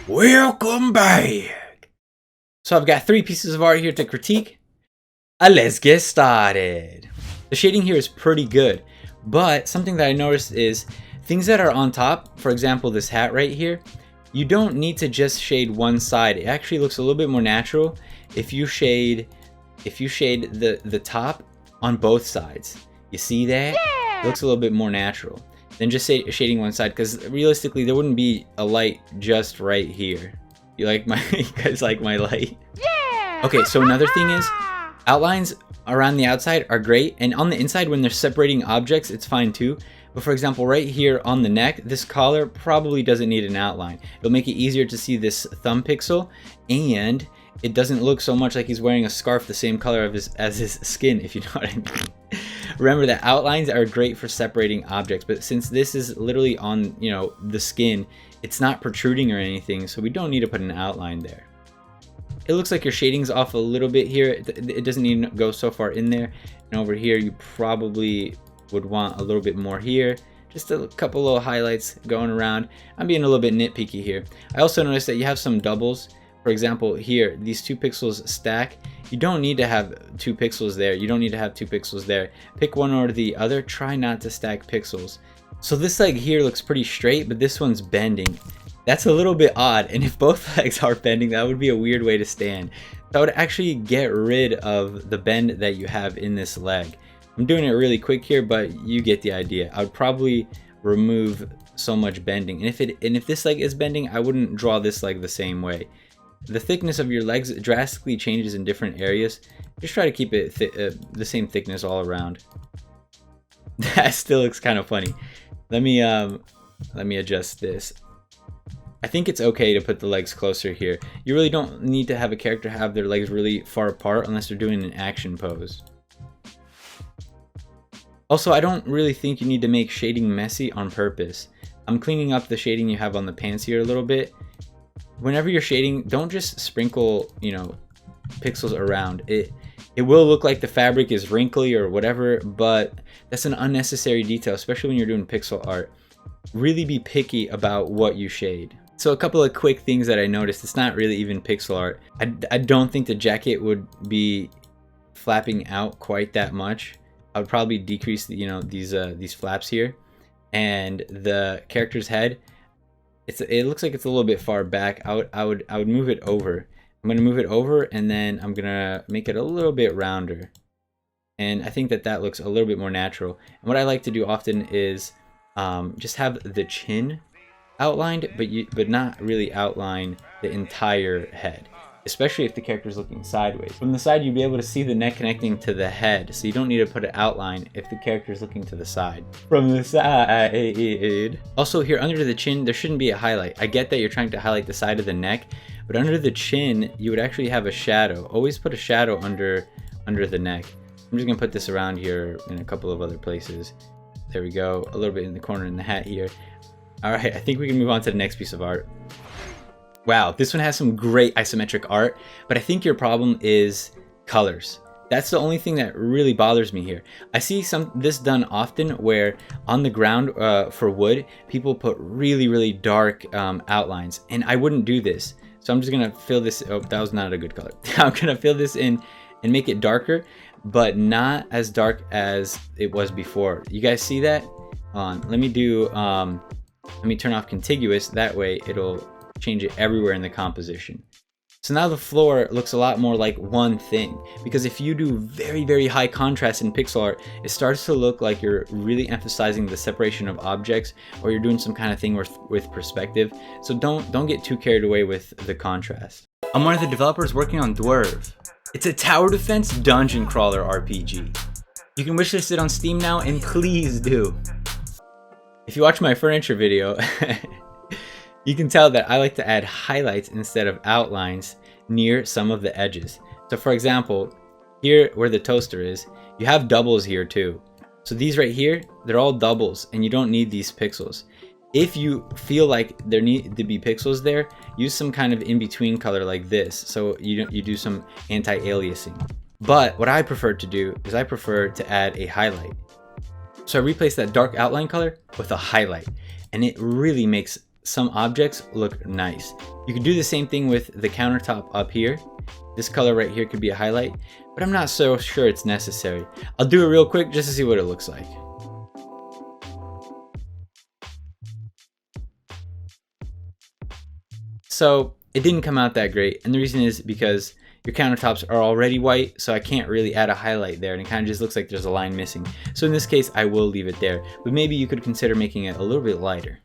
Welcome back! So I've got 3 pieces of art here to critique. Let's get started. The shading here is pretty good, but something that I noticed is things that are on top, for example this hat right here, you don't need to just shade one side. It actually looks a little bit more natural if you shade the top on both sides. You see that? Yeah! It looks a little bit more natural than just shading one side, because realistically there wouldn't be a light just right here. You guys like my light? Yeah! Okay, so another thing is outlines around the outside are great, and on the inside when they're separating objects it's fine too. But for example right here on the neck, this collar probably doesn't need an outline. It'll make it easier to see this thumb pixel, and it doesn't look so much like he's wearing a scarf the same color as his skin, if you know what I mean. Remember that outlines are great for separating objects, but since this is literally on, you know, the skin, it's not protruding or anything, so we don't need to put an outline there. It looks like your shading's off a little bit here. It doesn't need to go so far in there. And over here you probably would want a little bit more here. Just a couple little highlights going around. I'm being a little bit nitpicky here. I also noticed that you have some doubles. For example here, these 2 pixels stack. You don't need to have 2 pixels there. You don't need to have 2 pixels there. Pick one or the other. Try not to stack pixels. So this leg here looks pretty straight, but this one's bending. That's a little bit odd, and if both legs are bending, that would be a weird way to stand. So I would actually get rid of the bend that you have in this leg. I'm doing it really quick here, but you get the idea. I would probably remove so much bending, and if this leg is bending, I wouldn't draw this leg the same way. The thickness of your legs drastically changes in different areas. Just try to keep it the same thickness all around. That still looks kind of funny. Let me adjust this. I think it's okay to put the legs closer here. You really don't need to have a character have their legs really far apart unless they're doing an action pose. Also, I don't really think you need to make shading messy on purpose. I'm cleaning up the shading you have on the pants here a little bit. Whenever you're shading, don't just sprinkle, you know, pixels around. It will look like the fabric is wrinkly or whatever, but that's an unnecessary detail, especially when you're doing pixel art. Really be picky about what you shade. So a couple of quick things that I noticed. It's not really even pixel art. I don't think the jacket would be flapping out quite that much. I would probably decrease the, you know, these flaps here, and the character's head. It looks like it's a little bit far back. I would move it over. I'm gonna move it over, and then I'm gonna make it a little bit rounder. And I think that looks a little bit more natural. And what I like to do often is just have the chin outlined, but not really outline the entire head, especially if the character is looking sideways. From the side you'd be able to see the neck connecting to the head, so you don't need to put an outline if the character is looking to the side. From the side. Also here under the chin there shouldn't be a highlight. I get that you're trying to highlight the side of the neck, but under the chin you would actually have a shadow. Always put a shadow under the neck. I'm just gonna put this around here in a couple of other places. There we go, a little bit in the corner in the hat here. Alright, I think we can move on to the next piece of art. Wow, this one has some great isometric art, but I think your problem is colors. That's the only thing that really bothers me here. I see this done often where on the ground for wood, people put really dark outlines, and I wouldn't do this. So I'm just gonna fill this, oh, that was not a good color. I'm gonna fill this in and make it darker, but not as dark as it was before. You guys see that? Let me do, let me turn off contiguous, that way it'll change it everywhere in the composition. So now the floor looks a lot more like one thing, because if you do very high contrast in pixel art, it starts to look like you're really emphasizing the separation of objects, or you're doing some kind of thing with perspective. So don't get too carried away with the contrast. I'm one of the developers working on Dwarve. It's a tower defense dungeon crawler RPG. You can wishlist it on Steam now, and please do. If you watch my furniture video, you can tell that I like to add highlights instead of outlines near some of the edges. So for example, here where the toaster is, you have doubles here too. So these right here, they're all doubles, and you don't need these pixels. If you feel like there need to be pixels there, use some kind of in-between color like this, so you do some anti-aliasing. But what I prefer to do is I prefer to add a highlight. So I replace that dark outline color with a highlight. and it really makes some objects look nice. You can do the same thing with the countertop up here. This color right here could be a highlight, but I'm not so sure it's necessary. I'll do it real quick just to see what it looks like. So it didn't come out that great, and the reason is because your countertops are already white, so I can't really add a highlight there, and it kind of just looks like there's a line missing. So in this case, I will leave it there, but maybe you could consider making it a little bit lighter.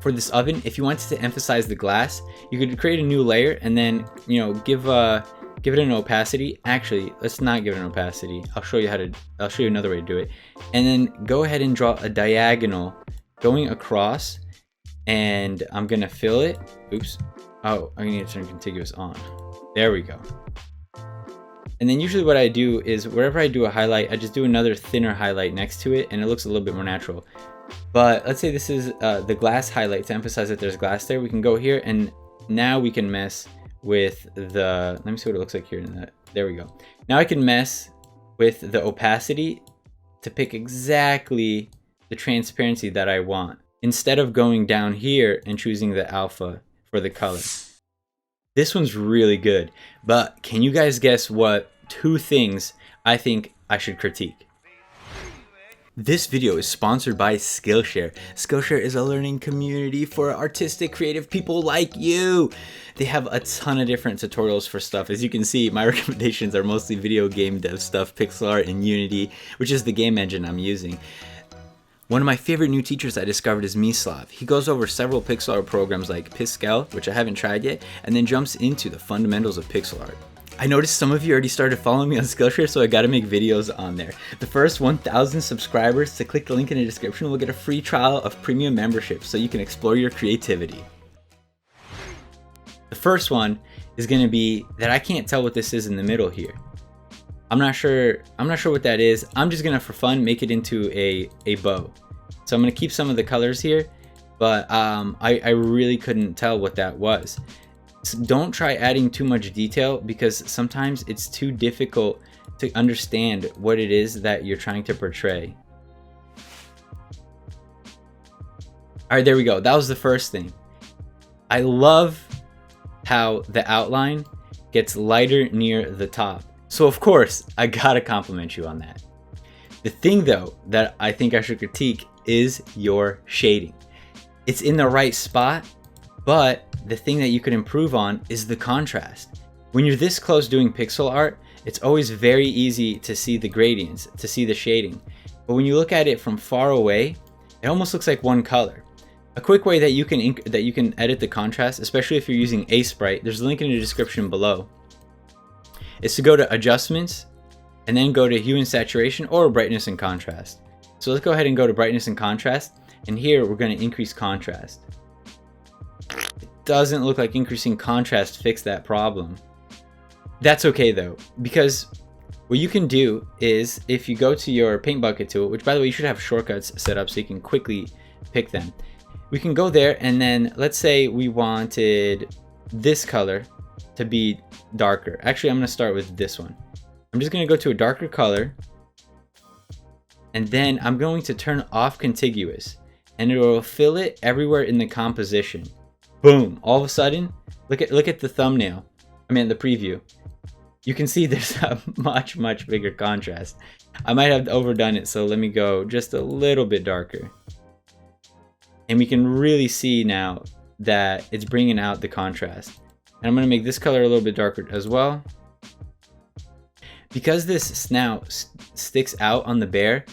For this oven, if you wanted to emphasize the glass, you could create a new layer and then, give it an opacity. Actually, let's not give it an opacity. I'll show you another way to do it. And then go ahead and draw a diagonal going across, and I'm gonna fill it. Oops. Oh, I need to turn contiguous on. There we go. And then usually what I do is wherever I do a highlight, I just do another thinner highlight next to it, and it looks a little bit more natural. But let's say this is the glass highlight to emphasize that there's glass there. We can go here, and now we can mess with the, let me see what it looks like here. There we go. Now I can mess with the opacity to pick exactly the transparency that I want, instead of going down here and choosing the alpha for the color. This one's really good, but can you guys guess what 2 things I think I should critique? This video is sponsored by Skillshare. Skillshare is a learning community for artistic, creative people like you. They have a ton of different tutorials for stuff. As you can see, my recommendations are mostly video game dev stuff, pixel art, and Unity, which is the game engine I'm using. One of my favorite new teachers I discovered is Mislav. He goes over several pixel art programs like Piskel, which I haven't tried yet, and then jumps into the fundamentals of pixel art. I noticed some of you already started following me on Skillshare, so I gotta make videos on there. The first 1,000 subscribers to click the link in the description will get a free trial of premium membership so you can explore your creativity. The first one is gonna be that I can't tell what this is in the middle here. I'm not sure what that is. I'm just gonna, for fun, make it into a bow. So I'm gonna keep some of the colors here, but I really couldn't tell what that was. So don't try adding too much detail, because sometimes it's too difficult to understand what it is that you're trying to portray. All right, there we go. That was the first thing. I love how the outline gets lighter near the top. So of course, I gotta compliment you on that. The thing though that I think I should critique is your shading. It's in the right spot, but the thing that you could improve on is the contrast. When you're this close doing pixel art, it's always very easy to see the gradients, to see the shading. But when you look at it from far away, it almost looks like one color. A quick way that you can edit the contrast, especially if you're using Aseprite, there's a link in the description below, is to go to Adjustments and then go to Hue and Saturation or Brightness and Contrast. So let's go ahead and go to Brightness and Contrast, and here we're going to increase contrast. Doesn't look like increasing contrast fixed that problem. That's okay though, because what you can do is, if you go to your paint bucket tool, which by the way you should have shortcuts set up so you can quickly pick them, we can go there, and then let's say we wanted this color to be darker. Actually, I'm going to start with this one. I'm just going to go to a darker color, and then I'm going to turn off contiguous, and it will fill it everywhere in the composition. Boom! All of a sudden, look at the thumbnail. I mean the preview. You can see there's a much bigger contrast. I might have overdone it, so let me go just a little bit darker. And we can really see now that it's bringing out the contrast. And I'm going to make this color a little bit darker as well. Because this snout sticks out on the bear,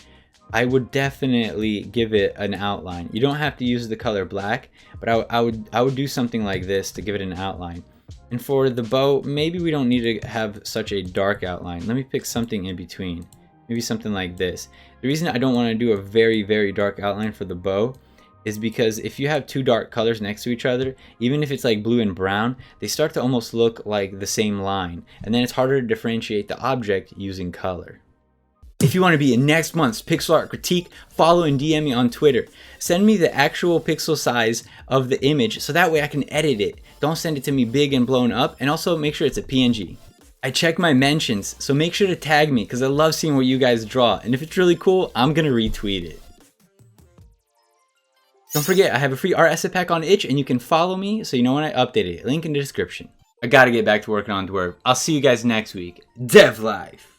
I would definitely give it an outline. You don't have to use the color black, but I would do something like this to give it an outline. And for the bow, maybe we don't need to have such a dark outline. Let me pick something in between. Maybe something like this. The reason I don't want to do a very dark outline for the bow is because if you have 2 dark colors next to each other, even if it's like blue and brown, they start to almost look like the same line. And then it's harder to differentiate the object using color. If you want to be in next month's pixel art critique, follow and DM me on Twitter. Send me the actual pixel size of the image so that way I can edit it. Don't send it to me big and blown up, and also make sure it's a PNG. I check my mentions, so make sure to tag me because I love seeing what you guys draw, and if it's really cool, I'm gonna retweet it. Don't forget, I have a free art asset pack on Itch, and you can follow me so you know when I update it. Link in the description. I gotta get back to working on Dwarf. I'll see you guys next week. Dev Life!